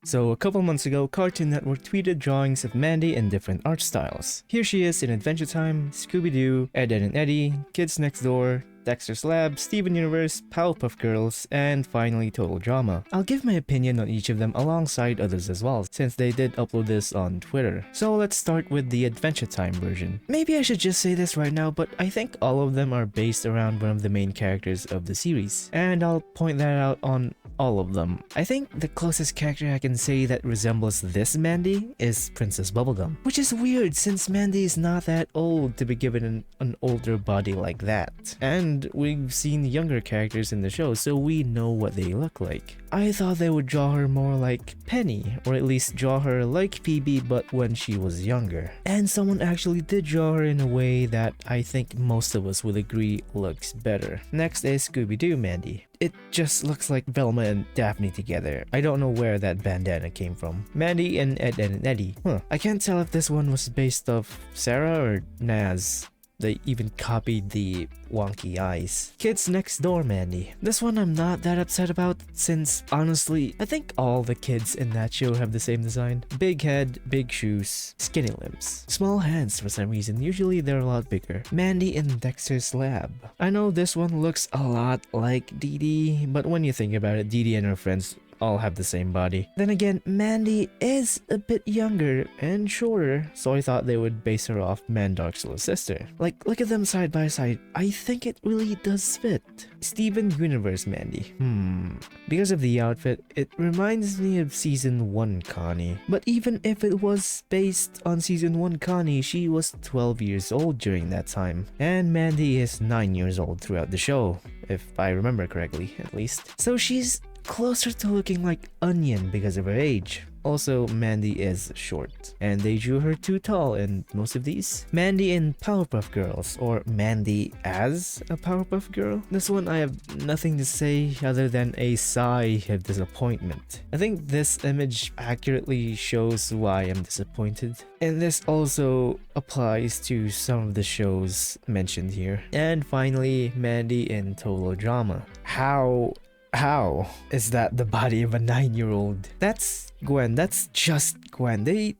So a couple months ago, Cartoon Network tweeted drawings of Mandy in different art styles. Here she is in Adventure Time, Scooby-Doo, Ed, Edd and Eddy, Kids Next Door, Dexter's Lab, Steven Universe, Powerpuff Girls, and finally Total Drama. I'll give my opinion on each of them alongside others as well, since they did upload this on Twitter. So let's start with the Adventure Time version. Maybe I should just say this right now, but I think all of them are based around one of the main characters of the series, and I'll point that out on all of them. I think the closest character I can say that resembles this Mandy is Princess Bubblegum, which is weird since Mandy is not that old to be given an older body like that. And we've seen younger characters in the show, so we know what they look like. I thought they would draw her more like Penny, or at least draw her like PB but when she was younger. And someone actually did draw her in a way that I think most of us would agree looks better. Next is Scooby-Doo Mandy. It just looks like Velma and Daphne together. I don't know where that bandana came from. Mandy and Ed, Edd and Eddy. I can't tell if this one was based off Sarah or Naz. They even copied the wonky eyes. Kids Next Door Mandy. This one I'm not that upset about since, honestly, I think all the kids in that show have the same design. Big head, big shoes, skinny limbs. Small hands for some reason, usually they're a lot bigger. Mandy in Dexter's Lab. I know this one looks a lot like Dee Dee, but when you think about it, Dee Dee and her friends all have the same body. Then again, Mandy is a bit younger and shorter, so I thought they would base her off Mandark's little sister. Like, look at them side by side. I think it really does fit. Steven Universe Mandy. Because of the outfit, it reminds me of Season 1 Connie. But even if it was based on Season 1 Connie, she was 12 years old during that time. And Mandy is 9 years old throughout the show, if I remember correctly, at least. So she's closer to looking like Onion because of her age. Also, Mandy is short, and they drew her too tall in most of these. Mandy in Powerpuff Girls, or Mandy as a Powerpuff Girl. This one I have nothing to say other than a sigh of disappointment. I think this image accurately shows why I'm disappointed. And this also applies to some of the shows mentioned here. And finally, Mandy in Total Drama. How is that the body of a 9-year-old? That's Gwen. That's just Gwen. They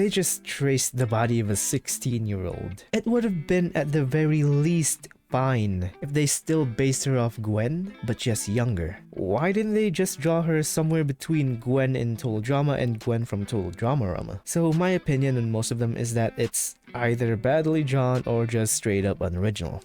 just traced the body of a 16-year-old. It would have been at the very least fine if they still based her off Gwen, but just younger. Why didn't they just draw her somewhere between Gwen in Total Drama and Gwen from Total Dramarama? So my opinion on most of them is that it's either badly drawn or just straight up unoriginal.